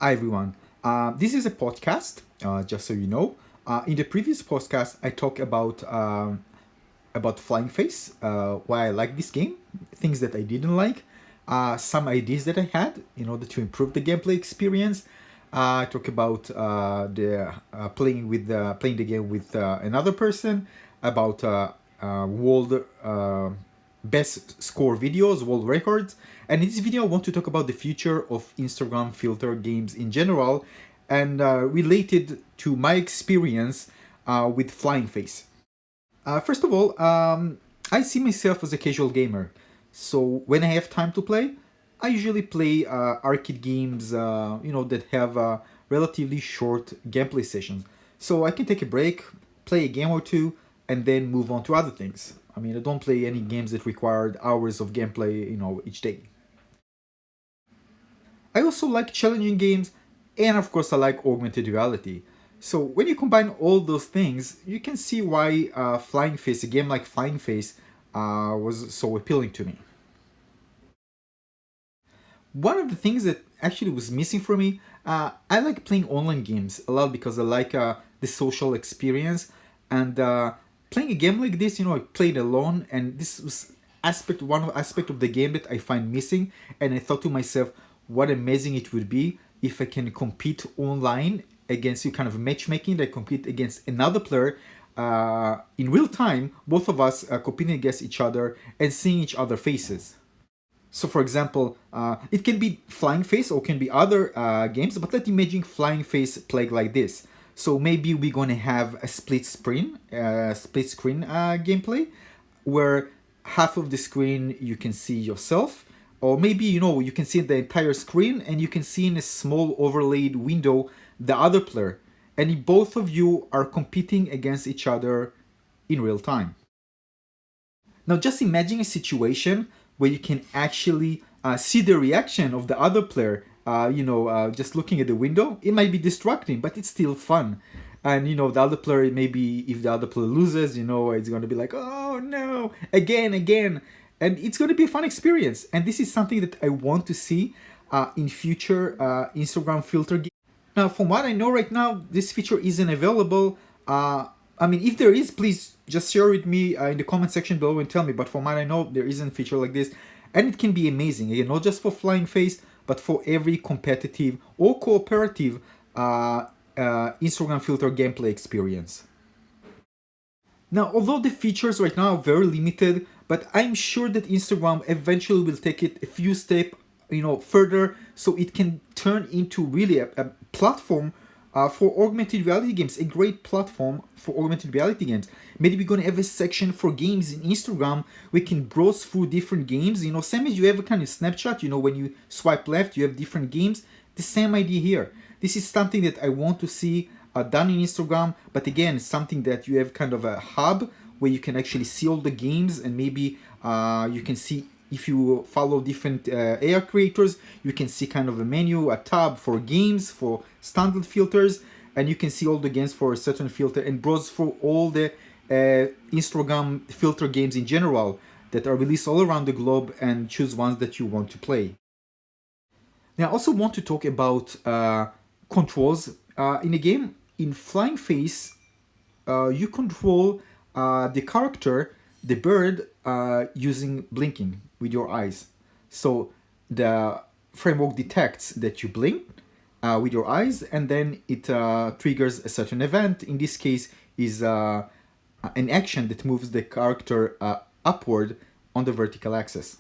Hi everyone. This is a podcast, just so you know. In the previous podcast, I talked about Flying Face, why I like this game, things that I didn't like, some ideas that I had in order to improve the gameplay experience. I talk about the playing the game with another person, about world best score videos, world records. And in this video, I want to talk about the future of Instagram filter games in general, and related to my experience with Flying Face. First of all, I see myself as a casual gamer. So when I have time to play, I usually play arcade games, that have relatively short gameplay sessions. So I can take a break, play a game or two, and then move on to other things. I mean, I don't play any games that required hours of gameplay, each day. I also like challenging games, and of course I like augmented reality. So when you combine all those things, you can see why Flying Face, a game like Flying Face, was so appealing to me. One of the things that actually was missing for me, I like playing online games a lot because I like the social experience, and playing a game like this, I played alone, and this was one aspect of the game that I find missing, and I thought to myself, what amazing it would be if I can compete online against you, kind of matchmaking that compete against another player in real time, both of us competing against each other and seeing each other faces. So, for example, it can be Flying Face or can be other games, but let's imagine Flying Face played like this. So maybe we're gonna have a split screen gameplay, where half of the screen you can see yourself, or maybe you can see the entire screen and you can see in a small overlaid window the other player, and both of you are competing against each other in real time. Now just imagine a situation where you can actually see the reaction of the other player. Just looking at the window, it might be distracting, but it's still fun. And the other player, maybe if the other player loses, it's going to be like, oh no, again, and it's going to be a fun experience. And this is something that I want to see in future Instagram filter games. Now, from what I know right now, this feature isn't available. I mean, if there is, please just share with me in the comment section below and tell me. But from what I know, there isn't a feature like this. And it can be amazing, again, not just for Flying Face, but for every competitive or cooperative Instagram filter gameplay experience. Now, although the features right now are very limited, but I'm sure that Instagram eventually will take it a few steps, further, so it can turn into really a platform for augmented reality games, a great platform for augmented reality games. Maybe we're gonna have a section for games in Instagram. We can browse through different games. Same as you have a kind of snapshot. When you swipe left, you have different games. The same idea here. This is something that I want to see done in Instagram, but again, something that you have kind of a hub where you can actually see all the games, and maybe you can see, if you follow different AI creators, you can see kind of a menu, a tab for games, for standard filters, and you can see all the games for a certain filter and browse for all the Instagram filter games in general that are released all around the globe and choose ones that you want to play. Now, I also want to talk about controls in a game. In Flying Face, you control the character, the bird, using blinking with your eyes. So the framework detects that you blink with your eyes, and then it triggers a certain event. In this case, is an action that moves the character upward on the vertical axis.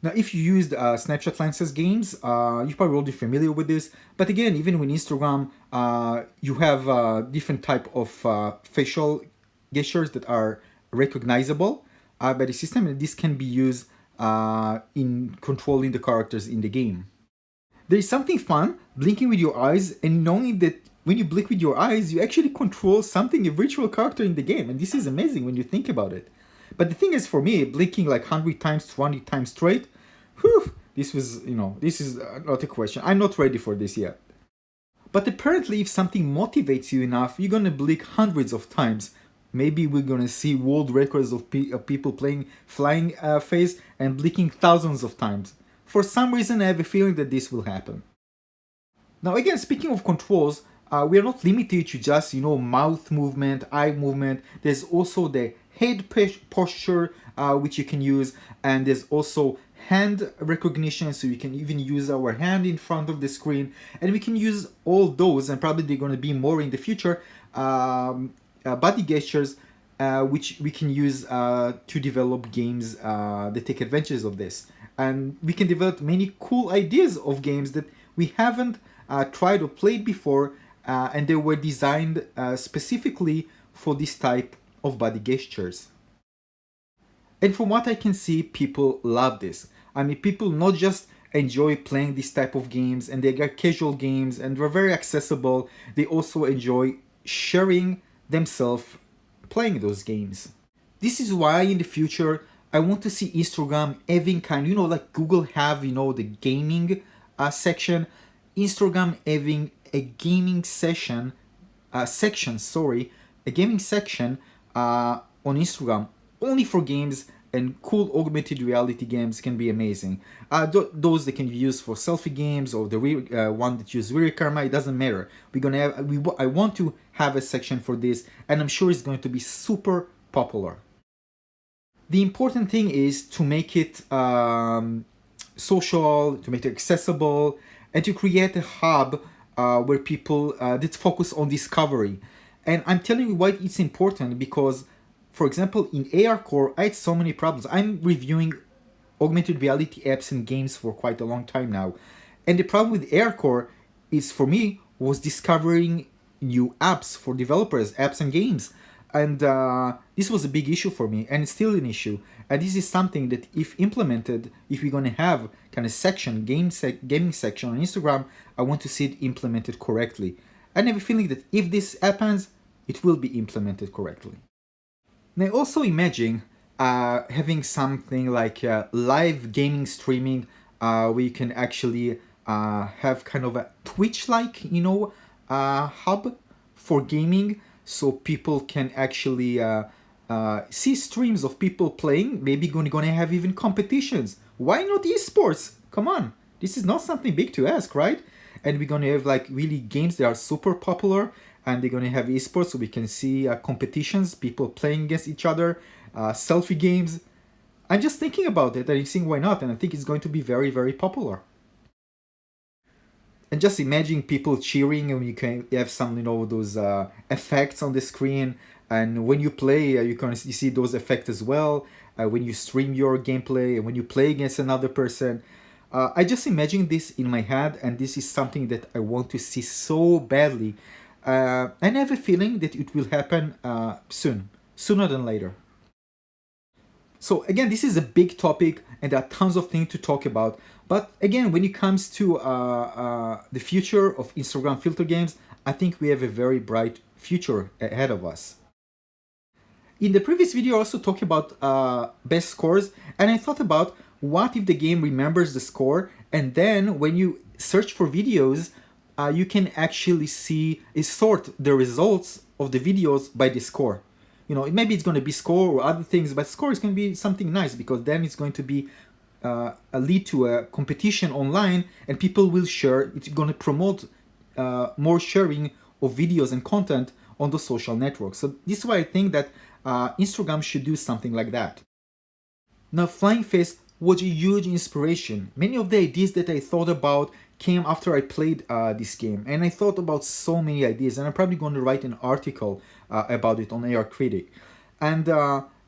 Now, if you used snapshot lenses games, you're probably already familiar with this. But again, even with Instagram, you have different type of facial gestures that are recognizable by the system, and this can be used in controlling the characters in the game. There is something fun blinking with your eyes and knowing that when you blink with your eyes, you actually control something, a virtual character in the game. And this is amazing when you think about it. But the thing is, for me, blinking like 100 times, 20 times straight, whew, this is not a question. I'm not ready for this yet. But apparently, if something motivates you enough, you're gonna blink hundreds of times. Maybe we're gonna see world records of people playing Flying Face and blinking thousands of times. For some reason, I have a feeling that this will happen. Now again, speaking of controls, we are not limited to just mouth movement, eye movement. There's also the head posture which you can use, and there's also hand recognition, so you can even use our hand in front of the screen, and we can use all those, and probably they're going to be more in the future, body gestures, which we can use to develop games that take advantage of this. And we can develop many cool ideas of games that we haven't tried or played before, and they were designed specifically for this type of body gestures. And from what I can see, people love this. I mean, people not just enjoy playing this type of games, and they are casual games and they're very accessible, they also enjoy sharing themselves playing those games. This is why in the future I want to see Instagram having like Google have, the gaming section, Instagram having a gaming section, a gaming section on Instagram only for games, and cool augmented reality games can be amazing. Those that can be used for selfie games, or the real one that use rear camera, it doesn't matter. We're gonna have, I want to have a section for this, and I'm sure it's going to be super popular. The important thing is to make it social, to make it accessible, and to create a hub where people that focus on discovery. And I'm telling you why it's important, because, for example, in AR Core, I had so many problems. I'm reviewing augmented reality apps and games for quite a long time now. And the problem with AR Core is, for me, was discovering new apps for developers, apps and games. And this was a big issue for me, and it's still an issue. And this is something that, if implemented, if we're going to have kind of section, gaming section on Instagram, I want to see it implemented correctly. And I have a feeling that if this happens, it will be implemented correctly. And I also imagine having something like live gaming streaming, where you can actually have kind of a Twitch-like, hub for gaming, so people can actually see streams of people playing. Maybe gonna have even competitions. Why not esports? Come on, this is not something big to ask, right? And we're gonna have like really games that are super popular, and they're gonna have esports, so we can see competitions, people playing against each other, selfie games. I'm just thinking about it and I'm saying why not, and I think it's going to be very, very popular. And just imagine people cheering, and you can have some, those effects on the screen. And when you play, you see those effects as well. When you stream your gameplay, and when you play against another person. I just imagine this in my head, and this is something that I want to see so badly. And I have a feeling that it will happen sooner than later. So again, this is a big topic, and there are tons of things to talk about. But again, when it comes to the future of Instagram filter games, I think we have a very bright future ahead of us. In the previous video, I also talked about best scores, and I thought about what if the game remembers the score, and then when you search for videos, you can actually sort the results of the videos by the score. Maybe it's going to be score or other things, but score is going to be something nice, because then it's going to be lead to a competition online, and people will share. It's going to promote more sharing of videos and content on the social networks. So this is why I think that Instagram should do something like that. Now, Flying Face was a huge inspiration. Many of the ideas that I thought about came after I played this game, and I thought about so many ideas, and I'm probably going to write an article about it on AR Critic. And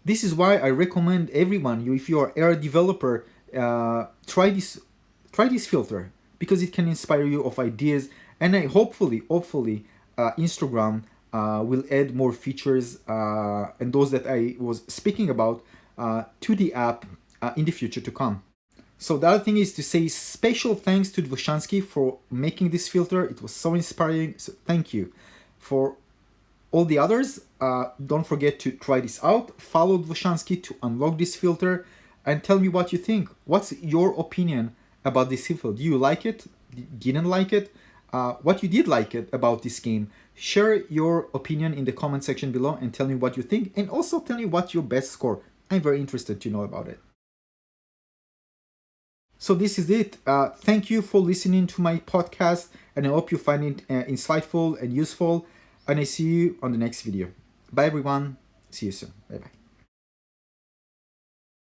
this is why I recommend everyone, if you're an AR developer, try this filter, because it can inspire you of ideas, and hopefully Instagram will add more features and those that I was speaking about to the app in the future to come. So the other thing is to say special thanks to Dvoshansky for making this filter. It was so inspiring, so thank you. For all the others, don't forget to try this out. Follow Dvoshansky to unlock this filter, and tell me what you think. What's your opinion about this filter? Do you like it? Didn't like it? What you did like it about this game? Share your opinion in the comment section below and tell me what you think, and also tell me what's your best score. I'm very interested to know about it. So this is it. Thank you for listening to my podcast, and I hope you find it insightful and useful. And I see you on the next video. Bye everyone. See you soon. Bye bye.